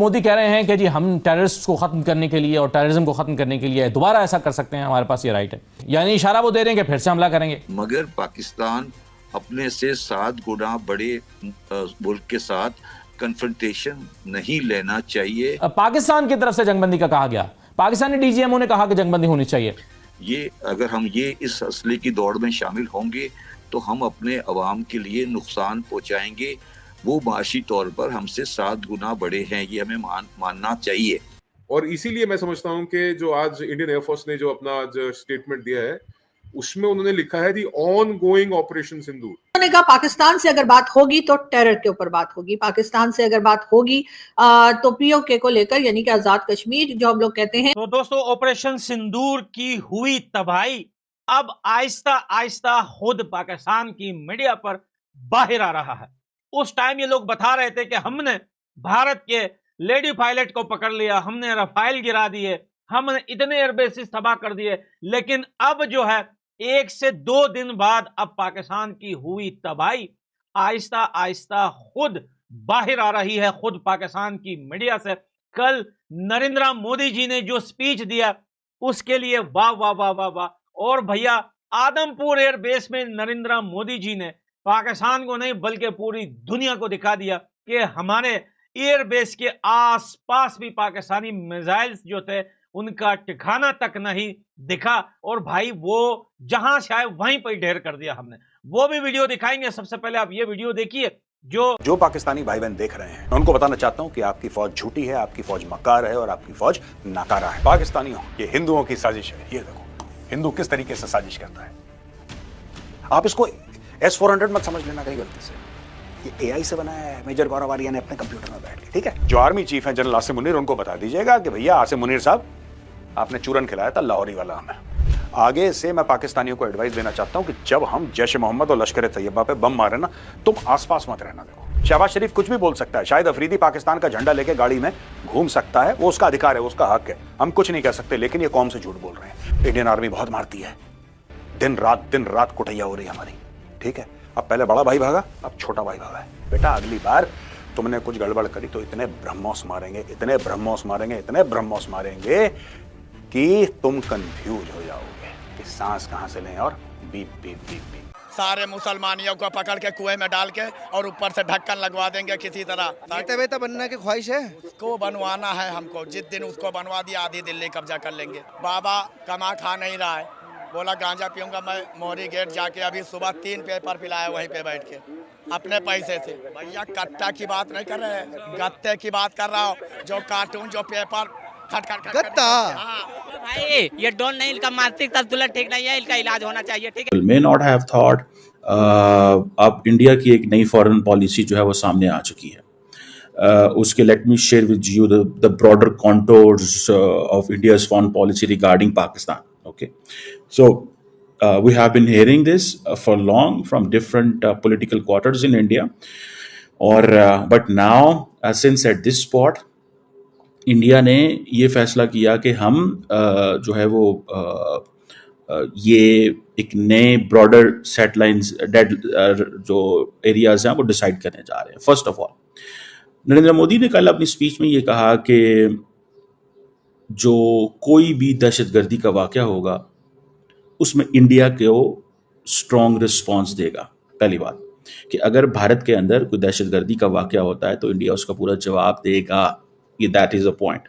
मोदी कह रहे हैं कि जी हम टेररिस्ट को खत्म करने के लिए और टेररिज्म को खत्म करने के लिए दोबारा ऐसा कर सकते हैं, हमारे पास ये राइट है। यानी इशारा वो दे रहे हैं कि फिर से हमला करेंगे। मगर पाकिस्तान अपने से 7 गुना बड़े मुल्क के साथ कन्फ्रंटेशन नहीं लेना चाहिए। पाकिस्तान की तरफ से जंगबंदी का कहा गया, पाकिस्तानी डीजीएमओ ने कहा कि जंगबंदी होनी चाहिए। ये अगर हम इस असले की दौड़ में शामिल होंगे तो हम अपने अवाम के लिए नुकसान पहुंचाएंगे। वो माशी तौर पर हमसे 7 गुना बड़े हैं, ये हमें मानना चाहिए। और इसीलिए मैं समझता हूं कि जो आज इंडियन एयरफोर्स ने जो अपना आज स्टेटमेंट दिया है उसमें उन्होंने लिखा है दी ऑन गोइंग ऑपरेशन सिंदूर। उन्होंने कहा पाकिस्तान से अगर बात होगी तो टेरर के ऊपर बात होगी, पाकिस्तान से अगर बात होगी तो पीओके को लेकर, यानी कि आजाद कश्मीर जो हम लोग कहते हैं। तो दोस्तों, ऑपरेशन सिंदूर की हुई तबाही अब आहिस्ता आहिस्ता खुद पाकिस्तान की मीडिया पर बाहर आ रहा है। उस टाइम ये लोग बता रहे थे कि हमने भारत के लेडी पायलट को पकड़ लिया, हमने रफाइल गिरा दिए, हमने इतने एयरबेसिस तबाह कर दिए। लेकिन अब जो है 1 से 2 दिन बाद अब पाकिस्तान की हुई तबाही आहिस्ता आहिस्ता खुद बाहर आ रही है, खुद पाकिस्तान की मीडिया से। कल नरेंद्र मोदी जी ने जो स्पीच दिया उसके लिए वाह वाह वाह वाह वाह। और भैया, आदमपुर एयरबेस में नरेंद्र मोदी जी ने पाकिस्तान को नहीं बल्कि पूरी दुनिया को दिखा दिया कि हमारे एयरबेस के आसपास भी पाकिस्तानी मिसाइल्स जो थे उनका ठिकाना तक नहीं दिखा। और भाई वो जहां से आए वहीं पर ढेर कर दिया हमने। वो भी वीडियो दिखाएंगे। सबसे पहले आप ये वीडियो देखिए। जो पाकिस्तानी भाई बहन देख रहे हैं, मैं उनको बताना चाहता हूं कि आपकी फौज झूठी है, आपकी फौज मक्कार है और आपकी फौज नाकारा है। पाकिस्तानियों, ये हिंदुओं की साजिश है। ये देखो हिंदू किस तरीके से साजिश करता है। आप इसको S-400 मत समझ लेना कहीं गलती से। ये AI से बनाया है मेजर गौरव आर्या ने अपने कंप्यूटर में बैठ के, ठीक है। जो आर्मी चीफ है जनरल आसिम मुनीर, उनको बता दीजिएगा कि भैया आसिम मुनीर साहब, आपने चूरन खिलाया था लाहौरी वाला हमें। आगे से मैं पाकिस्तानियों को एडवाइस देना चाहता हूं कि जब हम जैश मोहम्मद और लश्कर तैयबा पे बम मारे ना, तुम आसपास मत रहना। देखो, शहबाज शरीफ कुछ भी बोल सकता है, शाहिद अफरीदी पाकिस्तान का झंडा लेके गाड़ी में घूम सकता है, वो उसका अधिकार है, उसका हक है, हम कुछ नहीं कह सकते। लेकिन ये कौम से झूठ बोल रहे हैं। इंडियन आर्मी बहुत मारती है, दिन रात कुटैया हो रही है हमारी, ठीक है। अब पहले बड़ा भाई भागा, अब छोटा भाई भागा है। बेटा अगली बार तुमने कुछ गड़बड़ करी तो इतने ब्रह्मोस मारेंगे, इतने ब्रह्मोस मारेंगे, इतने ब्रह्मोस मारेंगे कि तुम कंफ्यूज हो जाओगे कि सांस कहां से लें और बीप बीप बीप बीप। सारे मुसलमानियों को पकड़ के कुएं में डाल के और ऊपर से ढक्कन लगवा देंगे किसी तरह। नेता वेता बनने की ख्वाहिश है, उसको बनवाना है हमको। जिस दिन उसको बनवा दिया आधी दिल्ली कब्जा कर लेंगे। बाबा कमा खा नहीं रहा है, बोला गांजा पीऊंगा मैं मोरी गेट जाके। अभी सुबह 3 पेपर पिलाया वहीं पे बैठ के अपने पैसे से। भैया कट्टा की बात नहीं कर रहे हैं, गत्ते की बात कर रहा हूँ। जो कार्टून, जो पेपर गत्ता भाई, ये डोन नहीं, इनका मानसिक संतुलन ठीक नहीं है, इनका इलाज होना चाहिए, ठीक है। मे नॉट हैव थॉट अब इंडिया की एक नई फॉरेन पॉलिसी जो है वो सामने आ चुकी है। उसके let me share with you the broader contours of India's foreign policy regarding Pakistan. Okay, so we have been hearing this for long from different political quarters in India, but now since at this spot, India ने ये फैसला किया कि हम जो है वो ये एक नए ब्रॉडर सेटलाइंस जो एरियाज हैं वो डिसाइड करने जा रहे हैं। First of all, Narendra Modi ने कल अपनी स्पीच में ये कहा कि जो कोई भी दहशतगर्दी का वाक़या होगा उसमें इंडिया को स्ट्रॉन्ग रिस्पॉन्स देगा। पहली बात कि अगर भारत के अंदर कोई दहशतगर्दी का वाक़या होता है तो इंडिया उसका पूरा जवाब देगा। ये that is a point.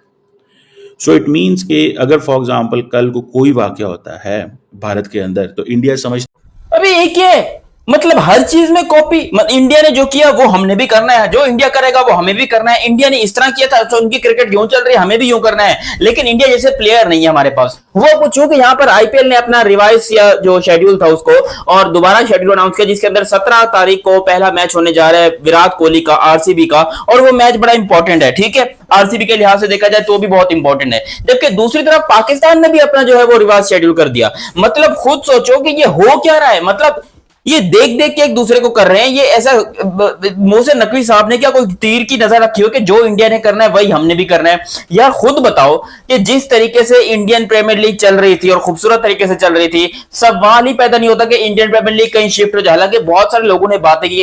So it means कि अगर फॉर एग्जांपल कल को कोई वाक़या होता है भारत के अंदर तो इंडिया समझ अभी एक है, मतलब हर चीज में कॉपी। इंडिया ने जो किया वो हमने भी करना है, जो इंडिया करेगा वो हमें भी करना है। इंडिया ने इस तरह किया था तो उनकी क्रिकेट यूं चल रही है, हमें भी यूं करना है। लेकिन इंडिया जैसे प्लेयर नहीं है हमारे पास। हुआ कुछ कि यहाँ पर आईपीएल ने अपना रिवाइज या जो शेड्यूल था उसको और दोबारा शेड्यूल अनाउंस किया, जिसके अंदर 17 तारीख को पहला मैच होने जा रहा है विराट कोहली का आरसीबी का, और वो मैच बड़ा इंपॉर्टेंट है, ठीक है। आरसीबी के लिहाज से देखा जाए तो भी बहुत इंपॉर्टेंट है। जबकि दूसरी तरफ पाकिस्तान ने भी अपना जो है वो रिवाइज शेड्यूल कर दिया। मतलब खुद सोचो कि ये हो क्या रहा है। मतलब ये देख देख के एक दूसरे को कर रहे हैं। ये ऐसा मुंह से नकवी साहब ने क्या कोई तीर की नजर रखी हो कि जो इंडिया ने करना है वही हमने भी करना है। यार खुद बताओ कि जिस तरीके से इंडियन प्रीमियर लीग चल रही थी और खूबसूरत तरीके से चल रही थी, सवाल ही पैदा नहीं होता कि इंडियन प्रीमियर लीग कहीं शिफ्ट हो जाए। हालांकि बहुत सारे लोगों ने बातें की